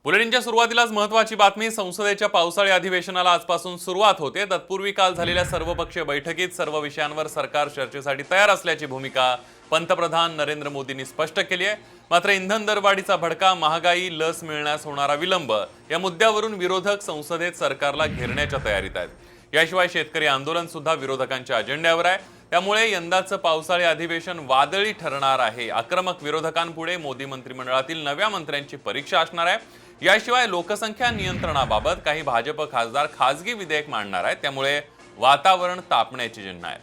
बुलेटिनच्या सुरुवातीलाच महत्त्वाची बातमी. संसदेच्या पावसाळी अधिवेशनाला आजपासून सुरुवात होते. तत्पूर्वी काल झालेल्या सर्वपक्षीय बैठकीत सर्व विषयांवर सरकार चर्चेसाठी तयार असल्याची भूमिका पंतप्रधान नरेंद्र मोदींनी स्पष्ट केली आहे. मात्र इंधन दरवाढीचा भडका, महागाई, लस मिळण्यास होणारा विलंब या मुद्द्यावरून विरोधक संसदेत सरकारला घेरण्याच्या तयारीत आहेत. याशिवाय शेतकरी आंदोलन सुद्धा विरोधकांच्या अजेंड्यावर आहे. त्यामुळे यंदाचं पावसाळी अधिवेशन वादळी ठरणार आहे. आक्रमक विरोधकांपुढे मोदी मंत्रिमंडळातील नव्या मंत्र्यांची परीक्षा असणार आहे. याशिवाय लोकसंख्या नियंत्रणाबाबत काही भाजप खासदार खासगी विधेयक मांडणार आहेत. त्यामुळे वातावरण तापण्याची चिन्ह आहे.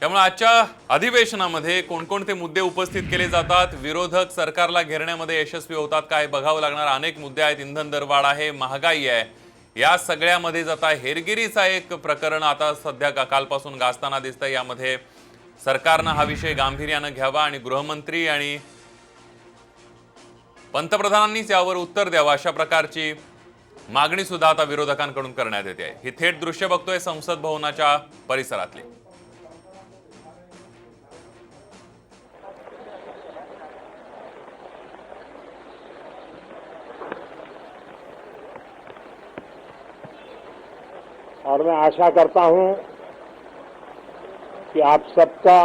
त्यामुळे आजच्या अधिवेशनामध्ये कोणकोणते मुद्दे उपस्थित केले जातात, विरोधक सरकारला घेरण्यामध्ये यशस्वी होतात काय, बघावं लागणार अनेक मुद्दे आहेत. इंधन दरवाढ आहे, महागाई आहे, या सगळ्यामध्ये जाता हेरगिरीचा एक प्रकरण आता सध्या कालपासून गाजताना दिसतंय. यामध्ये सरकारनं हा विषय गांभीर्यानं घ्यावा आणि गृहमंत्री आणि पंतप्रधानांनीच यावर उत्तर द्यावं अशा प्रकारची मागणी सुद्धा आता विरोधकांकडून करण्यात येते. ही थेट दृश्य बघतोय संसद भवनाच्या परिसरातली. और मैं आशा करता हूं कि आप सबका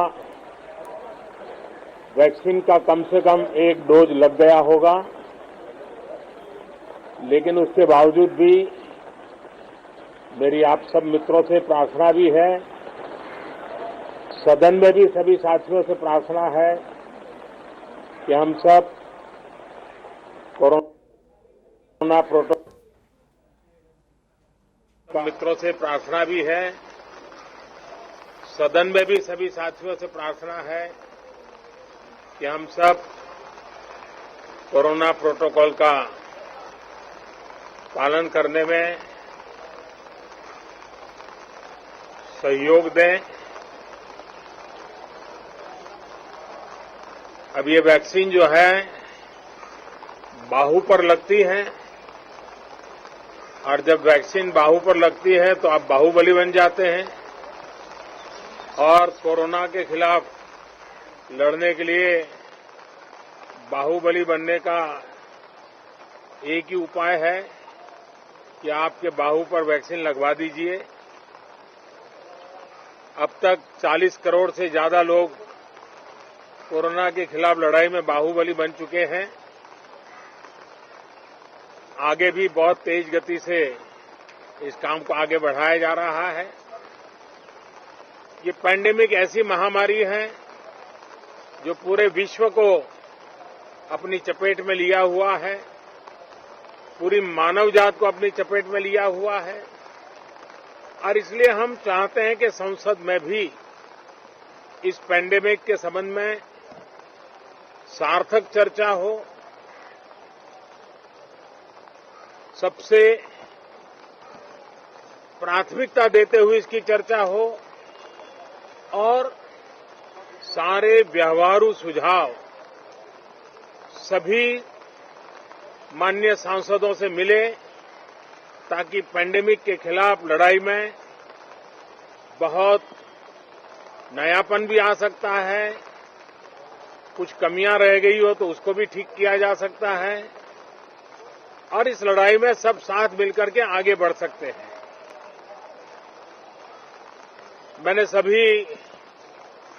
वैक्सीन का कम से कम एक डोज लग गया होगा, लेकिन उसके बावजूद भी मेरी आप सब मित्रों से प्रार्थना भी है, सदन में भी सभी साथियों से प्रार्थना है कि हम सब कोरोना प्रोटोकॉल मित्रों से प्रार्थना भी है, सदन में भी सभी साथियों से प्रार्थना है कि हम सब कोरोना प्रोटोकॉल का पालन करने में सहयोग दें। अब ये वैक्सीन जो है बाहू पर लगती है और जब वैक्सीन बाहू पर लगती है तो आप बाहुबली बन जाते हैं और कोरोना के खिलाफ लड़ने के लिए बाहुबली बनने का एक ही उपाय है कि आपके बाहू पर वैक्सीन लगवा दीजिए। अब तक 40 करोड़ से ज्यादा लोग कोरोना के खिलाफ लड़ाई में बाहुबली बन चुके हैं। आगे भी बहुत तेज गति से इस काम को आगे बढ़ाया जा रहा है। ये पैंडेमिक ऐसी महामारी है जो पूरे विश्व को अपनी चपेट में लिया हुआ है, पूरी मानव जात को अपनी चपेट में लिया हुआ है और इसलिए हम चाहते हैं कि संसद में भी इस पैंडेमिक के संबंध में सार्थक चर्चा हो, सबसे प्राथमिकता देते हुए इसकी चर्चा हो और सारे व्यवहारू सुझाव सभी माननीय सांसदों से मिले ताकि पैंडेमिक के खिलाफ लड़ाई में बहुत नयापन भी आ सकता है, कुछ कमियां रह गई हो तो उसको भी ठीक किया जा सकता है और इस लड़ाई में सब साथ मिलकर के आगे बढ़ सकते हैं। मैंने सभी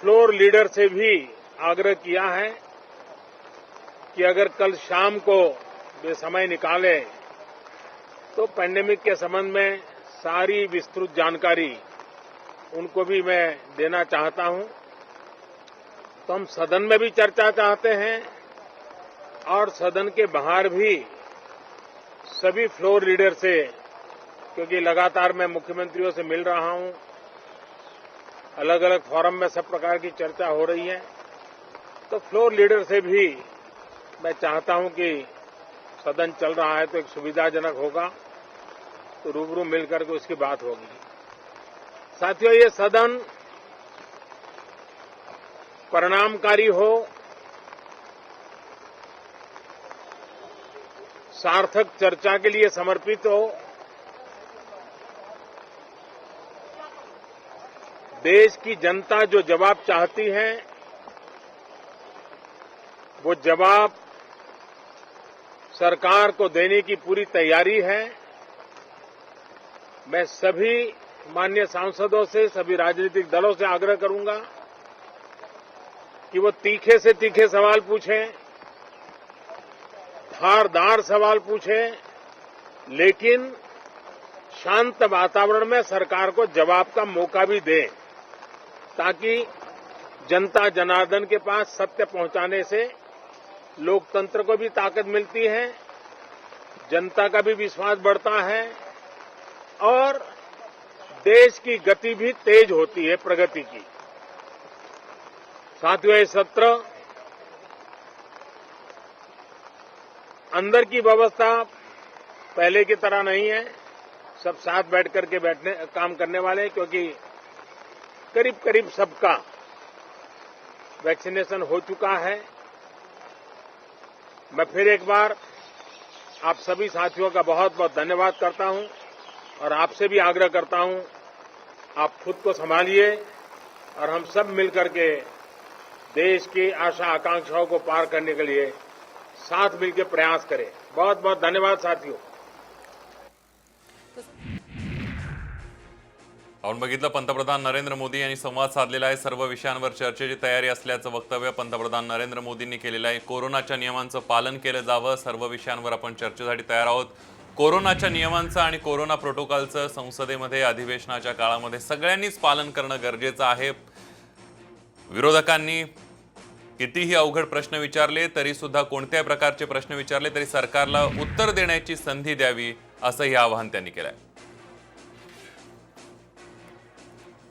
फ्लोर लीडर से भी आग्रह किया है कि अगर कल शाम को वे समय निकाले तो पैंडेमिक के संबंध में सारी विस्तृत जानकारी उनको भी मैं देना चाहता हूं। तो हम सदन में भी चर्चा चाहते हैं और सदन के बाहर भी सभी फ्लोर लीडर से, क्योंकि लगातार मैं मुख्यमंत्रियों से मिल रहा हूं, अलग अलग फोरम में सब प्रकार की चर्चा हो रही है, तो फ्लोर लीडर से भी मैं चाहता हूं कि सदन चल रहा है तो एक सुविधाजनक होगा तो रूबरू मिलकर के उसकी बात होगी। साथियों, ये सदन परिणामकारी हो, सार्थक चर्चा के लिए समर्पित हो, देश की जनता जो जवाब चाहती है वो जवाब सरकार को देने की पूरी तैयारी है। मैं सभी माननीय सांसदों से, सभी राजनीतिक दलों से आग्रह करूंगा कि वो तीखे से तीखे सवाल पूछें, धारदार सवाल पूछें, लेकिन शांत वातावरण में सरकार को जवाब का मौका भी दें, ताकि जनता जनार्दन के पास सत्य पहुंचाने से लोकतंत्र को भी ताकत मिलती है, जनता का भी विश्वास बढ़ता है और देश की गति भी तेज होती है, प्रगति की। साथियों, ये सत्र अंदर की व्यवस्था पहले की तरह नहीं है। सब साथ बैठ करके काम करने वाले हैं, क्योंकि करीब करीब सबका वैक्सीनेशन हो चुका है। मैं फिर एक बार आप सभी साथियों का बहुत बहुत धन्यवाद करता हूं और आपसे भी आग्रह करता हूं, आप खुद को संभालिए और हम सब मिलकर के देश की आशा आकांक्षाओं को पार करने के लिए साथ मिलकर प्रयास करें। बहुत बहुत धन्यवाद साथियों। आपण बघितलं, पंतप्रधान नरेंद्र मोदी यांनी संवाद साधलेला आहे। सर्व विषयांवर चर्चेची तयारी असल्याचं वक्तव्य पंतप्रधान नरेंद्र मोदींनी केलेलं आहे। कोरोनाच्या नियमांचं पालन केलं जावं, सर्व विषयांवर आपण चर्चेसाठी तयार आहोत। कोरोनाच्या नियमांचं आणि कोरोना प्रोटोकॉलचं संसदेमध्ये अधिवेशनाच्या काळामध्ये सगळ्यांनीच पालन करणं गरजेचं आहे। विरोधकांनी कितीही अवघड प्रश्न विचारले तरी सुद्धा, कोणत्याही प्रकारचे प्रश्न विचारले तरी सरकारला उत्तर देण्याची संधी द्यावी, असंही आवाहन त्यांनी केलं आहे।